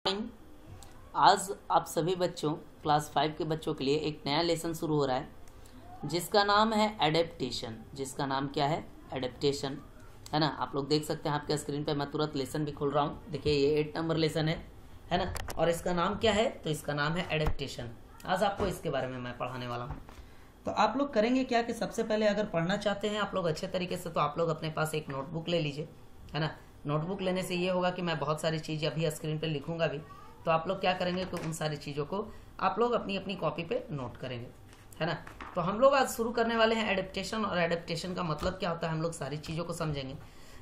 आज आप सभी बच्चों क्लास 5 के बच्चों के लिए एक नया लेसन शुरू हो रहा है जिसका नाम है एडेप्टेशन। जिसका नाम क्या है? एडेप्टेशन, है ना। आप लोग देख सकते हैं आपके स्क्रीन पे, मैं तुरंत लेसन भी खोल रहा हूँ। देखिए ये 8 नंबर लेसन है ना। और इसका नाम क्या है? तो इसका नाम है एडेप्टेशन। आज आपको इसके बारे में मैं पढ़ाने वाला हूँ। तो आप लोग करेंगे क्या कि सबसे पहले अगर पढ़ना चाहते हैं आप लोग अच्छे तरीके से, तो आप लोग अपने पास एक नोटबुक ले लीजिए, है ना। नोटबुक लेने से ये होगा कि मैं बहुत सारी चीज़ अभी स्क्रीन पे लिखूंगा भी, तो आप लोग क्या करेंगे कि उन सारी चीज़ों को आप लोग अपनी अपनी कॉपी पे नोट करेंगे, है ना। तो हम लोग आज शुरू करने वाले हैं एडेप्टेशन, और एडेप्टेशन का मतलब क्या होता है हम लोग सारी चीज़ों को समझेंगे।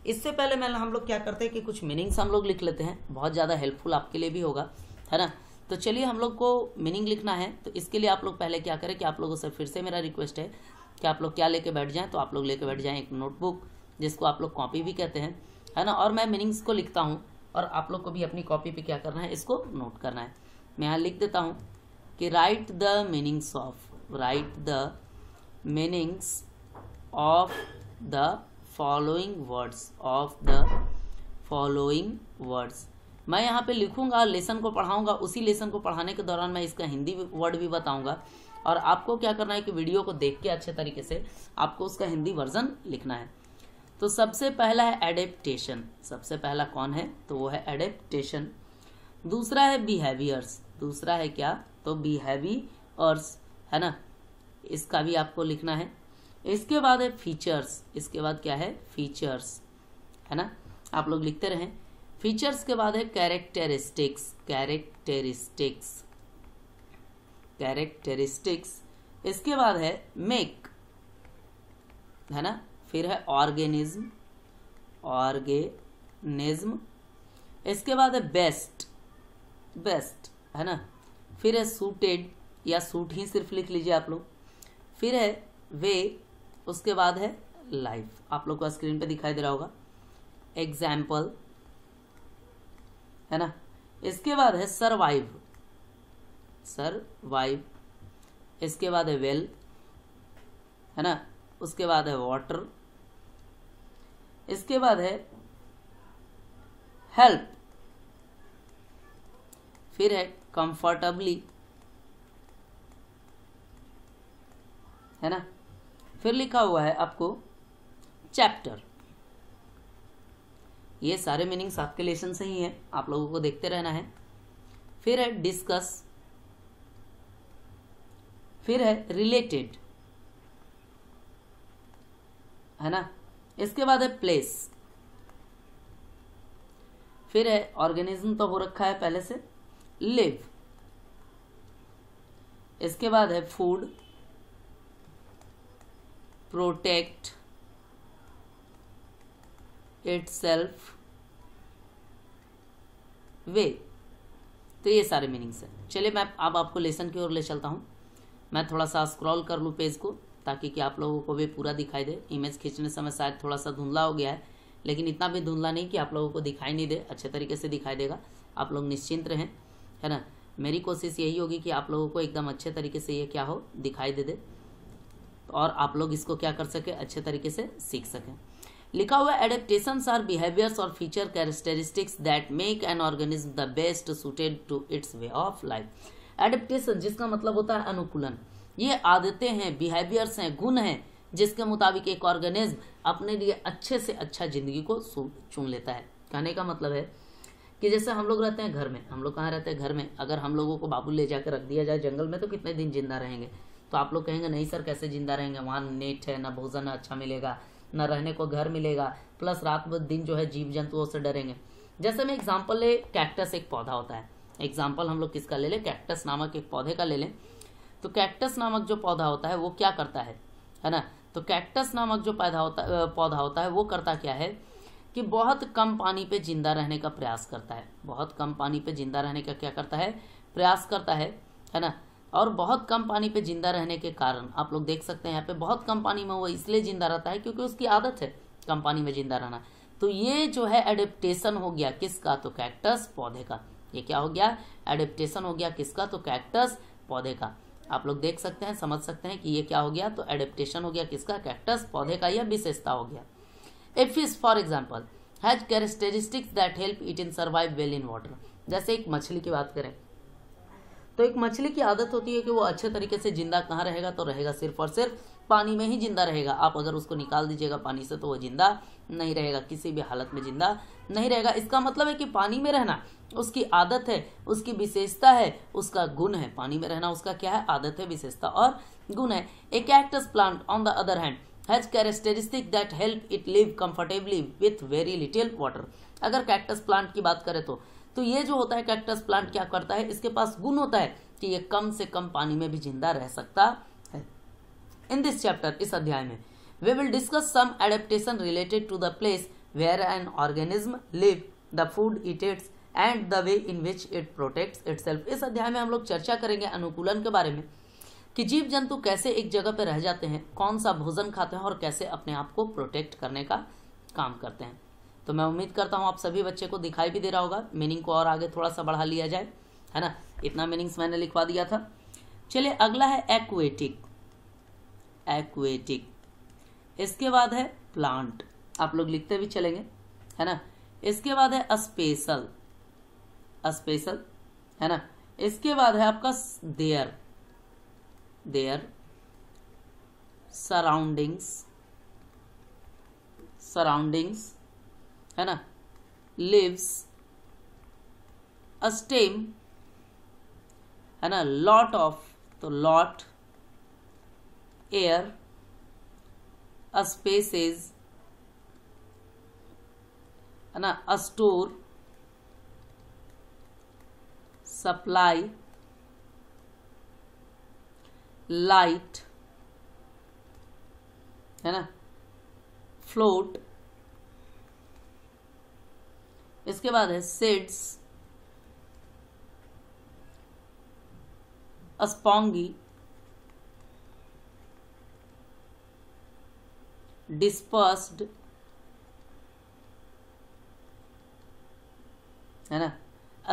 इससे पहले हम लोग क्या करते हैं कि कुछ मीनिंग्स हम लोग लिख लेते हैं, बहुत ज़्यादा हेल्पफुल आपके लिए भी होगा, है ना। तो चलिए हम लोग को मीनिंग लिखना है। तो इसके लिए आप लोग पहले क्या करें कि आप लोगों से फिर से मेरा रिक्वेस्ट है कि आप लोग क्या लेके बैठ जाएं। तो आप लोग लेके बैठ जाएं एक नोटबुक, जिसको आप लोग कॉपी भी कहते हैं, है ना। और मैं मीनिंग्स को लिखता हूँ और आप लोग को भी अपनी कॉपी पे क्या करना है, इसको नोट करना है। मैं यहाँ लिख देता हूँ कि right the meanings of the following words. मैं यहाँ पे लिखूंगा, लेसन को पढ़ाऊंगा, उसी लेसन को पढ़ाने के दौरान मैं इसका हिंदी वर्ड भी बताऊंगा, और आपको क्या करना है कि वीडियो को देख के अच्छे तरीके से आपको उसका हिंदी वर्जन लिखना है। तो सबसे पहला है एडेप्टेशन। सबसे पहला कौन है? तो वो है एडेप्टेशन। दूसरा है बिहेवियर्स। दूसरा है क्या? तो बिहेवियर्स, है ना। इसका भी आपको लिखना है। इसके बाद है फीचर्स। इसके बाद क्या है? फीचर्स, है ना। आप लोग लिखते रहें। फीचर्स के बाद है कैरेक्टरिस्टिक्स। इसके बाद है मेक, है ना। फिर है ऑर्गेनिज्म। इसके बाद है बेस्ट, है ना। फिर है सूटेड, या सूट ही सिर्फ लिख लीजिए आप लोग। फिर है वे। उसके बाद है लाइफ, आप लोग को स्क्रीन पे दिखाई दे रहा होगा। एग्जाम्पल, है ना। इसके बाद है सरवाइव। इसके बाद है वेल, है ना। उसके बाद है वाटर। इसके बाद है हेल्प। फिर है कंफर्टेबली, है ना। फिर लिखा हुआ है आपको चैप्टर। ये सारे मीनिंग्स आपके लेसन से ही है, आप लोगों को देखते रहना है। फिर है डिस्कस। फिर है रिलेटेड, है ना। इसके बाद है प्लेस। फिर है ऑर्गेनिज्म, तो हो रखा है पहले से, लिव। इसके बाद है फूड, प्रोटेक्ट इटसेल्फ, वे। तो ये सारे मीनिंग्स हैं। चलिए मैं अब आपको लेसन की ओर ले चलता हूँ। मैं थोड़ा सा स्क्रॉल कर लूँ पेज को, ताकि कि आप लोगों को भी पूरा दिखाई दे। इमेज खींचने समय शायद थोड़ा सा धुंधला हो गया है, लेकिन इतना भी धुंधला नहीं कि आप लोगों को दिखाई नहीं दे, अच्छे तरीके से दिखाई देगा। आप लोग निश्चिंत रहें, है ना। मेरी कोशिश यही होगी कि आप लोगों को एकदम अच्छे तरीके से ये क्या हो, दिखाई दे, और आप लोग इसको क्या कर सके, अच्छे तरीके से सीख सकें। लिखा हुआ एडेप्टेशंस आर बिहेवियर्स और feature characteristics that make an organism the best suited to its way of life. Adaptation जिसका मतलब होता है अनुकूलन, ये आदतें हैं, बिहेवियर्स हैं, गुण हैं, जिसके मुताबिक एक ऑर्गेनिज्म अपने लिए अच्छे से अच्छा जिंदगी को चुन लेता है। कहने का मतलब है कि जैसे हम लोग रहते हैं घर में, हम लोग कहाँ रहते हैं? घर में। अगर हम लोगों को बाबू ले जाकर रख दिया जाए जंगल में, तो कितने दिन जिंदा रहेंगे? तो आप लोग कहेंगे नहीं सर कैसे जिंदा रहेंगे, वहाँ नेट है, ना भोजन अच्छा मिलेगा, ना रहने को घर मिलेगा, प्लस रात दिन जो है जीव जंतुओं से डरेंगे। जैसे मैं एग्जाम्पल ले, कैक्टस एक पौधा होता है। एग्जाम्पल हम लोग किसका ले लें? कैक्टस नामक एक पौधे का ले लें। तो कैक्टस नामक जो पौधा होता है वो क्या करता है ना। तो कैक्टस नामक जो पौधा होता है वो करता क्या है कि बहुत कम पानी पे जिंदा रहने का प्रयास करता है। बहुत कम पानी पे जिंदा रहने का क्या करता है? प्रयास करता है ना। और बहुत कम पानी पे जिंदा रहने के कारण आप लोग देख सकते हैं यहाँ पे बहुत कम पानी में वो इसलिए जिंदा रहता है क्योंकि उसकी आदत है कम पानी में जिंदा रहना। तो ये जो है एडेप्टेशन हो गया किसका? तो कैक्टस पौधे का। ये क्या हो गया? एडेप्टेशन हो गया किसका? तो कैक्टस पौधे का। आप लोग देख सकते हैं, समझ सकते हैं कि ये क्या हो गया? तो एडेप्टेशन हो गया किसका? कैक्टस पौधे का, यह विशेषता हो गया। A fish for example has characteristics that help it in survive well in water. जैसे एक मछली की बात करें तो एक मछली की आदत होती है कि वो अच्छे तरीके से जिंदा कहाँ रहेगा, तो रहेगा सिर्फ और सिर्फ पानी में ही जिंदा रहेगा। आप अगर उसको निकाल दीजिएगा पानी से तो वो जिंदा नहीं रहेगा, किसी भी हालत में जिंदा नहीं रहेगा। इसका मतलब है कि पानी में रहना उसकी आदत है, उसकी विशेषता है, उसका गुण है। पानी में रहना उसका क्या है, आदत है, विशेषता और गुण है। A cactus plant on the other hand has characteristic that help it live comfortably with very little water. अगर कैक्टस प्लांट की बात करें तो ये जो होता है कैक्टस प्लांट क्या करता है, इसके पास गुण होता है कि ये कम से कम पानी में भी जिंदा रह सकता है। इन दिस चैप्टर, इस अध्याय में we will discuss some adaptation related to the place where an organism live, the food it eats and the way in which it protects itself. इस अध्याय में हम लोग चर्चा करेंगे अनुकूलन के बारे में कि जीव जंतु कैसे एक जगह पर रह जाते हैं, कौन सा भोजन खाते हैं और कैसे अपने आप को प्रोटेक्ट करने का काम करते हैं। तो मैं उम्मीद करता हूँ आप सभी बच्चे को दिखाई भी दे रहा होगा। मीनिंग को और आगे थोड़ा सा बढ़ा लिया जाए, है ना। इतना मीनिंग्स मैंने लिखवा दिया था। चलिए अगला है एक्वेटिक। एक्वेटिक, इसके बाद है प्लांट, आप लोग लिखते भी चलेंगे, है ना। इसके बाद है अस्पेशल, अस्पेशल, है ना। इसके बाद है आपका देयर, देयर सराउंडिंग्स, सराउंडिंग्स, है ना। लिव्स, अ स्टेम, है ना। लॉट ऑफ, तो लॉट, एयर, अ स्पेसेस, है ना। अ स्टोर, सप्लाई, लाइट, है ना। फ्लोट, इसके बाद है सीड्स, स्पॉन्गी, डिस्पर्स्ड, है ना।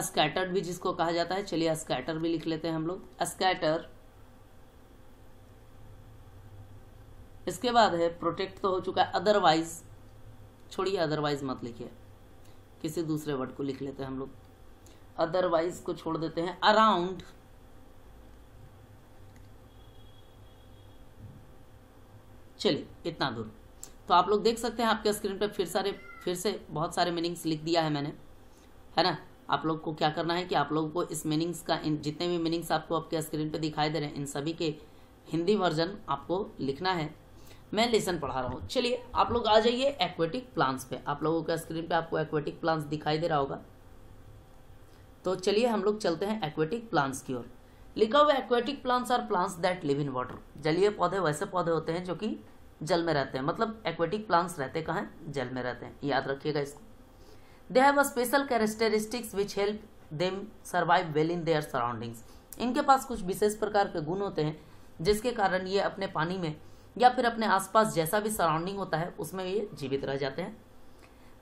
स्कैटर्ड भी जिसको कहा जाता है, चलिए स्कैटर भी लिख लेते हैं हम लोग, स्कैटर। इसके बाद है प्रोटेक्ट तो हो चुका है, अदरवाइज, छोड़िए अदरवाइज मत लिखिए, किसी दूसरे वर्ड को लिख लेते हैं हम लोग, अदरवाइज को छोड़ देते हैं, अराउंड, चलिए इतना दूर। तो आप लोग देख सकते हैं आपके स्क्रीन पे फिर से बहुत सारे मीनिंग्स लिख दिया है मैंने, है ना। आप लोग को क्या करना है कि आप लोगों को इस मीनिंग्स का, इन जितने भी मीनिंग्स आपको आपके स्क्रीन पे दिखाई दे रहे हैं, इन सभी के हिंदी वर्जन आपको लिखना है। मैं लेसन पढ़ा रहा हूँ। चलिए आप लोग आ जाइए एक्वेटिक प्लांट्स पे। आप लोगों का स्क्रीन पे आपको एक्वेटिक प्लांट्स दिखाई दे रहा होगा, तो चलिए हम लोग चलते हैं एक्वेटिक प्लांट्स की ओर। लिखा हुआ aquatic plants are plants that live in water. जलीय पौधे वैसे पौधे होते हैं जो कि जल में रहते हैं, मतलब एक्वेटिक प्लांट्स रहते कहाँ हैं, जल में रहते हैं, याद रखिएगा इसको। They have a special characteristics which help them survive well in their surroundings. इनके पास कुछ विशेष प्रकार के गुण होते हैं जिसके कारण ये अपने पानी में या फिर अपने आसपास जैसा भी सराउंडिंग होता है उसमें ये जीवित रह जाते हैं।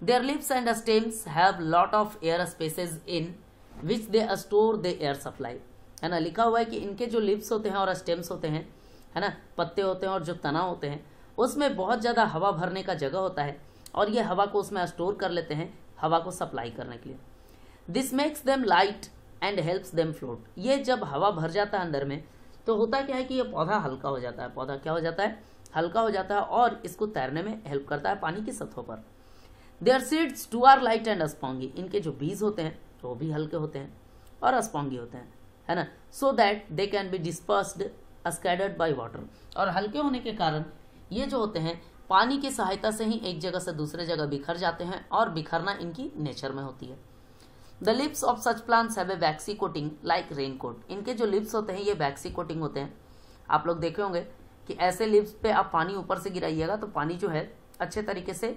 There lips and stems have lot of air spaces in which they store the air supply, है ना। लिखा हुआ है कि इनके जो लिप्स होते हैं और स्टेम्स होते हैं, है ना, पत्ते होते हैं और जो तना होते हैं, उसमें बहुत ज़्यादा हवा भरने का जगह होता है और ये हवा को उसमें स्टोर कर लेते हैं हवा को सप्लाई करने के लिए। This makes them light and helps them float. ये जब हवा भर जाता है अंदर में तो होता क्या है कि ये पौधा हल्का हो जाता है। पौधा क्या हो जाता है, हल्का हो जाता है और इसको तैरने में हेल्प करता है पानी की सतहों पर। Their seeds too are light and spongy. इनके जो बीज होते हैं वो भी हल्के होते हैं और स्पॉन्गी होते हैं, है ना। So that they can be dispersed scattered by water. और हल्के होने के कारण ये जो होते हैं पानी की सहायता से ही एक जगह से दूसरे जगह बिखर जाते हैं और बिखरना इनकी नेचर में होती है। The lips of such plants have a vaccine coating like raincoat. इनके जो लिप्स होते हैं ये वैक्सी कोटिंग होते हैं। आप लोग देखे होंगे कि ऐसे लिप्स पे आप पानी ऊपर से गिराइएगा तो पानी जो है अच्छे तरीके से,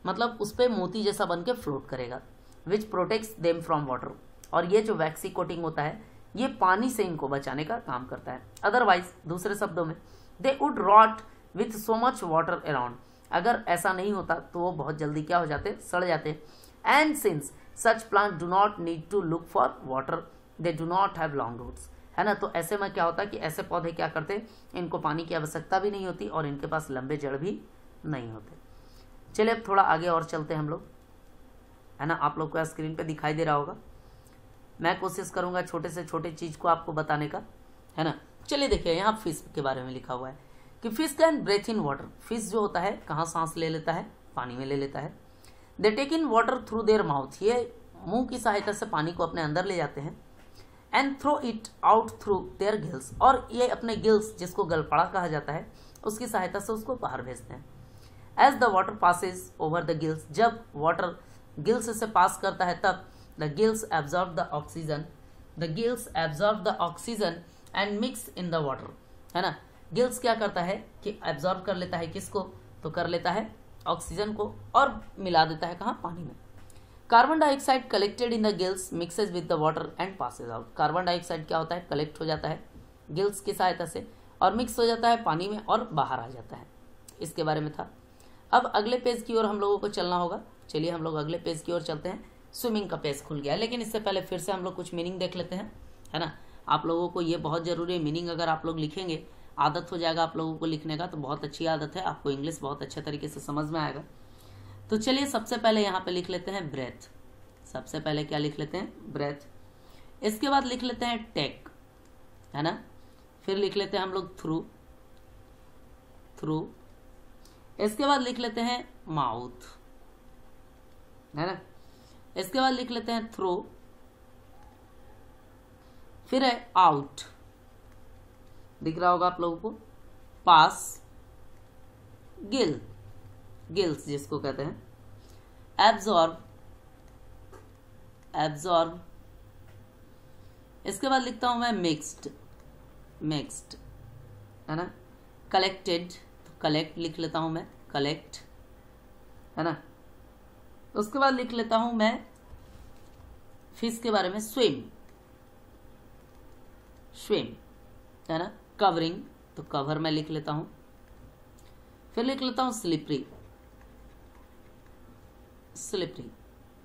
मतलब उस पर मोती जैसा बन के फ्लोट करेगा, विच प्रोटेक्ट्स देम फ्रॉम वाटर। और ये जो वैक्सी कोटिंग होता है ये पानी से इनको बचाने का काम करता है। अदरवाइज, दूसरे शब्दों में, they would rot with so much water around. अगर ऐसा नहीं होता तो वो बहुत जल्दी क्या हो जाते, सड़ जाते। And since such plant do not need to look for water, they do not have long roots, है ना। तो ऐसे में क्या होता कि ऐसे पौधे क्या करते, इनको पानी की आवश्यकता भी नहीं होती और इनके पास लंबे जड़ भी नहीं होते। चलिए अब थोड़ा आगे और चलते हैं हम लोग, है ना। आप लोग को स्क्रीन पे दिखाई दे रहा होगा। मैं कोशिश करूंगा छोटे से छोटे चीज को आपको बताने का, है ना। चलिए देखिए, यहाँ फिश के बारे में लिखा हुआ है कि fish can breathe in water. Fish जो होता है कहाँ सांस ले लेता है, पानी में ले लेता है। They take in water through their mouth, ये मुंह की सहायता से पानी को अपने अंदर ले जाते हैं। And throw it out through their gills, और ये अपने गिल्स, जिसको गलफड़ा कहा जाता है, उसकी सहायता से उसको बाहर भेजते हैं। As the water passes over the gills, जब वाटर गिल्स से पास करता है तब the gills absorb the oxygen, the gills absorb the oxygen and mix in the water, है ना। गिल्स क्या करता है कि एब्जॉर्ब कर लेता है किसको, तो कर लेता है ऑक्सीजन को, और मिला देता है कहाँ, पानी में। Carbon dioxide collected in the gills mixes with the water and passes out. Carbon dioxide क्या होता है, कलेक्ट हो जाता है गिल्स की सहायता से और मिक्स हो जाता है पानी में और बाहर आ जाता है। इसके बारे में था। अब अगले पेज की ओर हम लोगों को चलना होगा। चलिए हम लोग अगले पेज की ओर चलते हैं। स्विमिंग का पेज खुल गया है, लेकिन इससे पहले फिर से हम लोग कुछ मीनिंग देख लेते हैं, है ना। आप लोगों को ये बहुत जरूरी है, मीनिंग अगर आप लोग लिखेंगे, आदत हो जाएगा आप लोगों को लिखने का, तो बहुत अच्छी आदत है, आपको इंग्लिश बहुत अच्छे तरीके से समझ में आएगा। तो चलिए सबसे पहले यहाँ पे लिख लेते हैं ब्रेथ। सबसे पहले क्या लिख लेते हैं, ब्रेथ। इसके बाद लिख लेते हैं टेक, है ना। फिर लिख लेते हैं हम लोग थ्रू, थ्रू। इसके बाद लिख लेते हैं माउथ, है ना। इसके बाद लिख लेते हैं थ्रो, फिर है आउट, दिख रहा होगा आप लोगों को, पास, गिल, गिल्स जिसको कहते हैं, एब्जॉर्ब, एब्जॉर्ब। इसके बाद लिखता हूं मैं मिक्स्ड, मिक्स्ड, है ना। कलेक्टेड, तो कलेक्ट लिख लेता हूं मैं, कलेक्ट, है ना। उसके बाद लिख लेता हूं मैं फिश के बारे में, स्विम, स्विम, है ना। कवरिंग, तो कवर मैं लिख लेता हूं। फिर लिख लेता हूं स्लिपरी, स्लिपरी,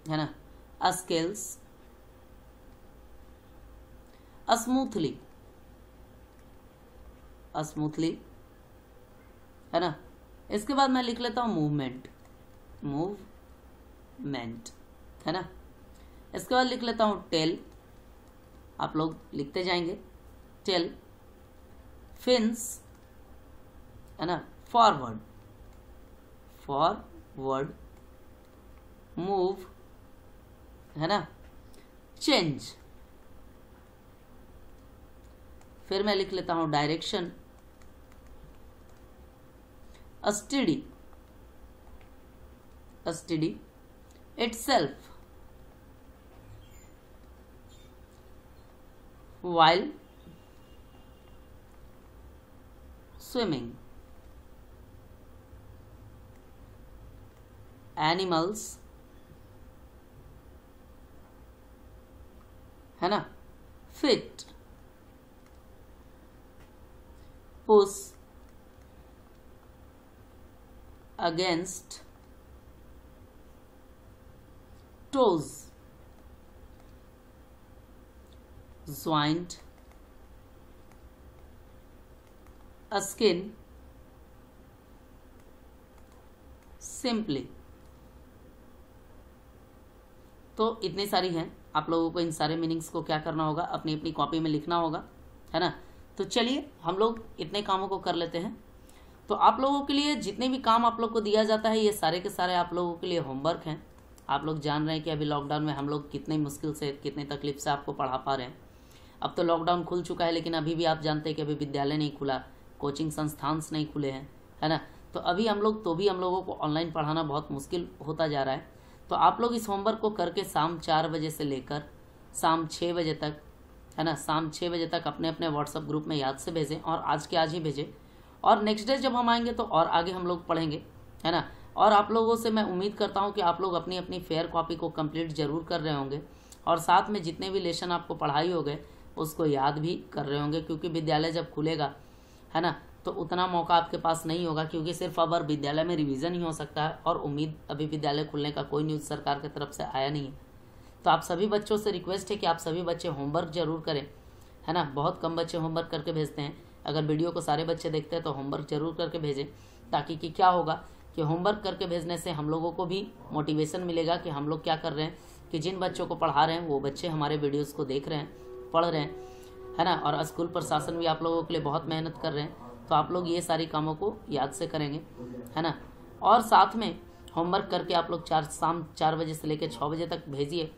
है ना। स्केल्स, स्मूथली, स्मूथली, है ना। इसके बाद मैं लिख लेता हूं मूवमेंट, मूवमेंट, है ना। इसके बाद लिख लेता हूं टेल, आप लोग लिखते जाएंगे, टेल। फिन्स, है ना। Forward, forward. मूव, है ना। चेंज। फिर मैं लिख लेता हूं direction, study, study, itself, while swimming, animals, है ना। fit, push, against, toes, joint, skin, simply। तो इतनी सारी हैं, आप लोगों को इन सारे मीनिंग्स को क्या करना होगा, अपनी अपनी कॉपी में लिखना होगा, है ना। तो चलिए हम लोग इतने कामों को कर लेते हैं। तो आप लोगों के लिए जितने भी काम आप लोग को दिया जाता है, ये सारे के सारे आप लोगों के लिए होमवर्क हैं। आप लोग जान रहे हैं कि अभी लॉकडाउन में हम लोग कितनी मुश्किल से, कितनी तकलीफ से आपको पढ़ा पा रहे हैं। अब तो लॉकडाउन खुल चुका है, लेकिन अभी भी आप जानते हैं कि अभी विद्यालय नहीं खुला, कोचिंग संस्थान नहीं खुले हैं, है ना। तो अभी हम लोगों को ऑनलाइन पढ़ाना बहुत मुश्किल होता जा रहा है। तो आप लोग इस होमवर्क को करके शाम 4 बजे से लेकर शाम 6 बजे तक, है ना, शाम 6 बजे तक अपने अपने व्हाट्सएप ग्रुप में याद से भेजें, और आज के आज ही भेजें। और नेक्स्ट डे जब हम आएंगे तो और आगे हम लोग पढ़ेंगे, है ना। और आप लोगों से मैं उम्मीद करता हूँ कि आप लोग अपनी अपनी फेयर कॉपी को कंप्लीट जरूर कर रहे होंगे, और साथ में जितने भी लेसन आपको पढ़ाई हो गए उसको याद भी कर रहे होंगे, क्योंकि विद्यालय जब खुलेगा, है ना, तो उतना मौका आपके पास नहीं होगा, क्योंकि सिर्फ अब विद्यालय में रिवीजन ही हो सकता है, और उम्मीद अभी विद्यालय खुलने का कोई न्यूज़ सरकार की तरफ से आया नहीं है। तो आप सभी बच्चों से रिक्वेस्ट है कि आप सभी बच्चे होमवर्क जरूर करें, है ना। बहुत कम बच्चे होमवर्क करके भेजते हैं। अगर वीडियो को सारे बच्चे देखते हैं तो होमवर्क जरूर करके भेजें, ताकि कि क्या होगा कि होमवर्क करके भेजने से हम लोगों को भी मोटिवेशन मिलेगा कि हम लोग क्या कर रहे हैं, कि जिन बच्चों को पढ़ा रहे हैं वो बच्चे हमारे वीडियोस को देख रहे हैं, पढ़ रहे हैं, है ना। और स्कूल प्रशासन भी आप लोगों के लिए बहुत मेहनत कर रहे हैं, तो आप लोग ये सारी कामों को याद से करेंगे, है ना। और साथ में होमवर्क करके आप लोग शाम 4 बजे से लेकर 6 बजे तक भेजिए,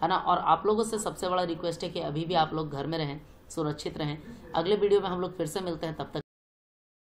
है ना। और आप लोगों से सबसे बड़ा रिक्वेस्ट है कि अभी भी आप लोग घर में रहें, सुरक्षित रहें। अगले वीडियो में हम लोग फिर से मिलते हैं, तब तक